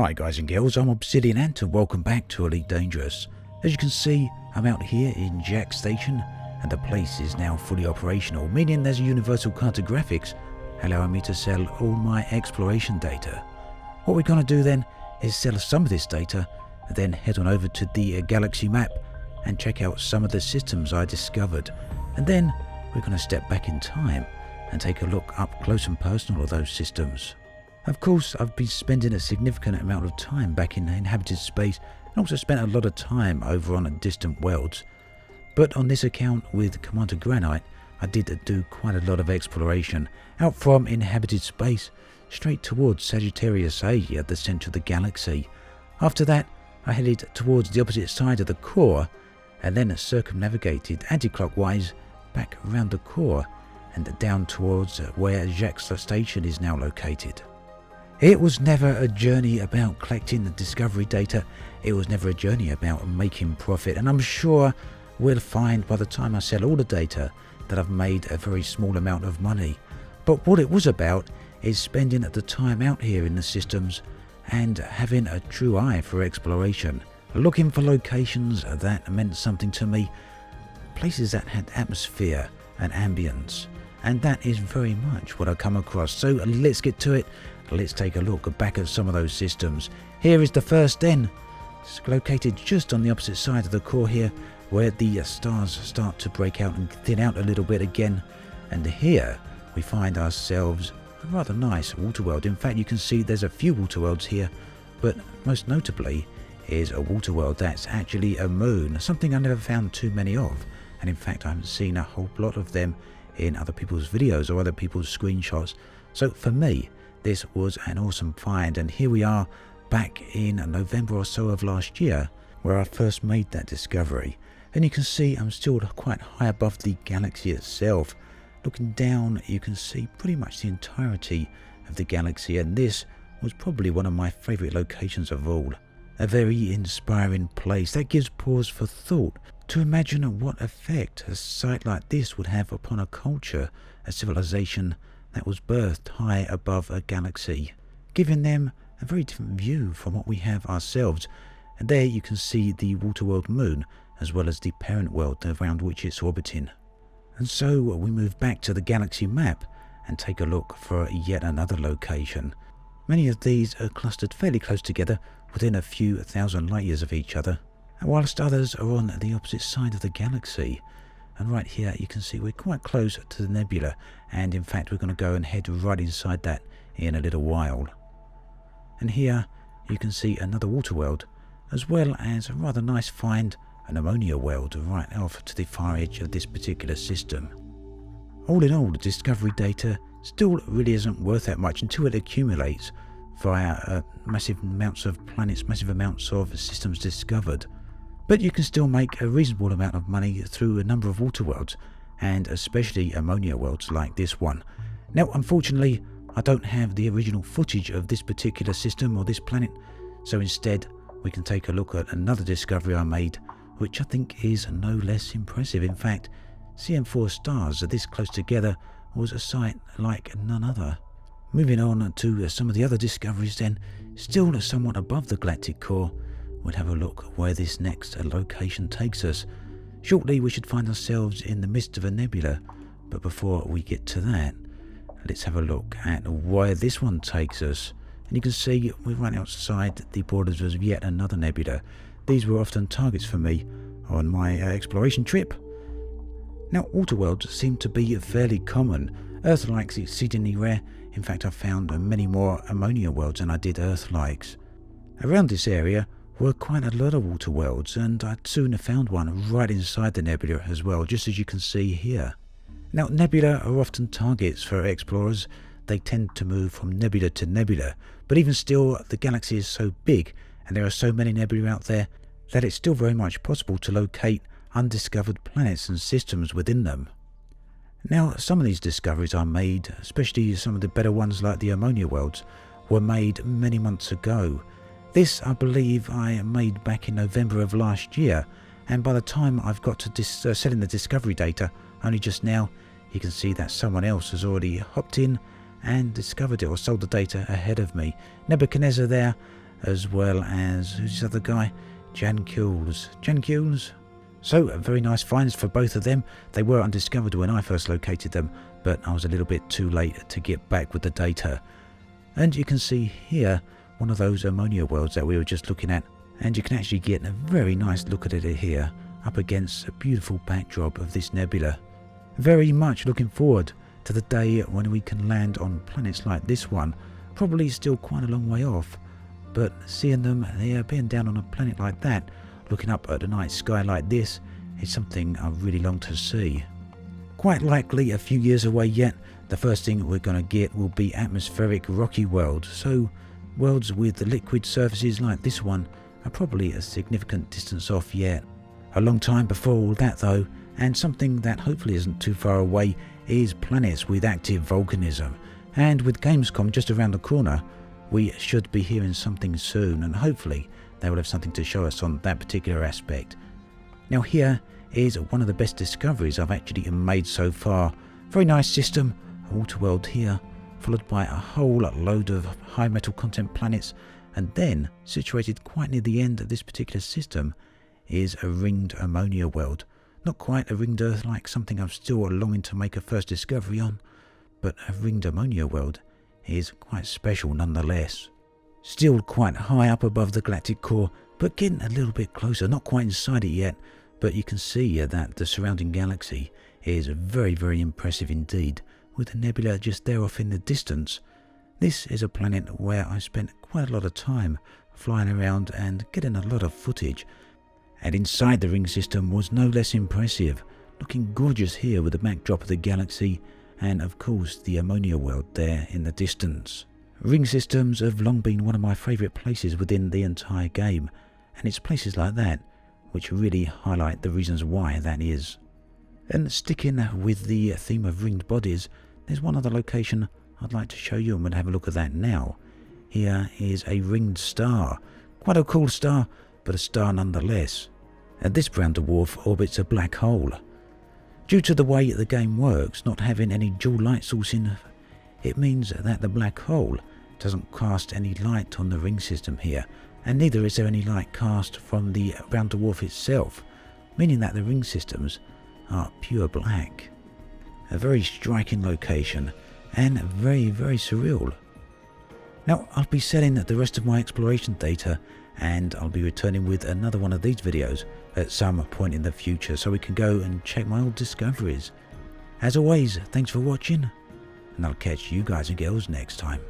Hi guys and girls, I'm Obsidian Ant and welcome back to Elite Dangerous. As you can see, I'm out here in Jack Station and the place is now fully operational, meaning there's a universal cartographics allowing me to sell all my exploration data. What we're going to do then is sell some of this data and then head on over to the galaxy map and check out some of the systems I discovered. And then we're going to step back in time and take a look up close and personal at those systems. Of course, I've been spending a significant amount of time back in inhabited space and also spent a lot of time over on distant worlds. But on this account with Commander Granite, I did do quite a lot of exploration out from inhabited space straight towards Sagittarius A at the centre of the galaxy. After that, I headed towards the opposite side of the core and then circumnavigated anti-clockwise back around the core and down towards where Jack Station is now located. It was never a journey about collecting the discovery data, it was never a journey about making profit, and I'm sure we'll find by the time I sell all the data that I've made a very small amount of money. But what it was about is spending the time out here in the systems and having a true eye for exploration, looking for locations that meant something to me, places that had atmosphere and ambience, and that is very much what I come across. So let's get to it. Let's take a look back at some of those systems. Here is the first den. It's located just on the opposite side of the core here, where the stars start to break out and thin out a little bit again. And here we find ourselves a rather nice water world. In fact, you can see there's a few water worlds here, but most notably is a water world that's actually a moon, something I never found too many of. And in fact, I haven't seen a whole lot of them in other people's videos or other people's screenshots. So for me, this was an awesome find, and here we are back in November or so of last year where I first made that discovery. And you can see I'm still quite high above the galaxy itself. Looking down, you can see pretty much the entirety of the galaxy, and this was probably one of my favourite locations of all. A very inspiring place that gives pause for thought to imagine what effect a site like this would have upon a culture, a civilization that was birthed high above a galaxy, giving them a very different view from what we have ourselves. And there you can see the water world moon as well as the parent world around which it's orbiting. And so we move back to the galaxy map and take a look for yet another location. Many of these are clustered fairly close together within a few thousand light years of each other, and whilst others are on the opposite side of the galaxy. And right here you can see we're quite close to the nebula, and in fact we're going to go and head right inside that in a little while. And here you can see another water world, as well as a rather nice find, an ammonia world right off to the far edge of this particular system. All in all, the discovery data still really isn't worth that much until it accumulates via massive amounts of planets, massive amounts of systems discovered. But you can still make a reasonable amount of money through a number of water worlds, and especially ammonia worlds like this one. Now, unfortunately, I don't have the original footage of this particular system or this planet, so instead we can take a look at another discovery I made, which I think is no less impressive. In fact, CM4 stars this close together was a sight like none other. Moving on to some of the other discoveries then, still somewhat above the galactic core, we'll have a look where this next location takes us. Shortly we should find ourselves in the midst of a nebula, but before we get to that, let's have a look at where this one takes us. And you can see we're right outside the borders of yet another nebula. These were often targets for me on my exploration trip. Now, water worlds seem to be fairly common. Earth-likes exceedingly rare. In fact, I found many more ammonia worlds than I did Earth-likes. Around this area were quite a lot of water worlds, and I soon found one right inside the nebula as well, just as you can see here. Now, nebula are often targets for explorers. They tend to move from nebula to nebula, but even still, the galaxy is so big and there are so many nebulae out there that it's still very much possible to locate undiscovered planets and systems within them. Now, some of these discoveries I made, especially some of the better ones like the ammonia worlds, were made many months ago. This, I believe, I made back in November of last year, and by the time I've got to selling the discovery data, only just now, you can see that someone else has already hopped in and discovered it or sold the data ahead of me. Nebuchadnezzar there, as well as, who's this other guy? Jan Kules. So, very nice finds for both of them. They were undiscovered when I first located them, but I was a little bit too late to get back with the data. And you can see here one of those ammonia worlds that we were just looking at, and you can actually get a very nice look at it here, up against a beautiful backdrop of this nebula. Very much looking forward to the day when we can land on planets like this one. Probably still quite a long way off, but seeing them there, being down on a planet like that, looking up at the night sky like this, is something I really long to see. Quite likely a few years away yet. The first thing we're going to get will be atmospheric rocky worlds, so worlds with liquid surfaces like this one are probably a significant distance off yet. A long time before all that though, and something that hopefully isn't too far away is planets with active volcanism. And with Gamescom just around the corner, we should be hearing something soon, and hopefully they will have something to show us on that particular aspect. Now here is one of the best discoveries I've actually made so far. Very nice system, a water world here, followed by a whole load of high metal content planets, and then situated quite near the end of this particular system is a ringed ammonia world. Not quite a ringed Earth like something I'm still longing to make a first discovery on, but a ringed ammonia world is quite special nonetheless. Still quite high up above the galactic core, but getting a little bit closer, not quite inside it yet, but you can see that the surrounding galaxy is very, very impressive indeed, with the nebula just there off in the distance. This is a planet where I spent quite a lot of time flying around and getting a lot of footage, and inside the ring system was no less impressive, looking gorgeous here with the backdrop of the galaxy and of course the ammonia world there in the distance. Ring systems have long been one of my favourite places within the entire game, and it's places like that which really highlight the reasons why that is. And sticking with the theme of ringed bodies, there's one other location I'd like to show you, and we'll have a look at that now. Here is a ringed star. Quite a cool star, but a star nonetheless. And this brown dwarf orbits a black hole. Due to the way the game works, not having any dual light sourcing, it means that the black hole doesn't cast any light on the ring system here, and neither is there any light cast from the brown dwarf itself, meaning that the ring systems are pure black. A very striking location, and very, very surreal. Now, I'll be selling the rest of my exploration data, and I'll be returning with another one of these videos at some point in the future, so we can go and check my old discoveries. As always, thanks for watching, and I'll catch you guys and girls next time.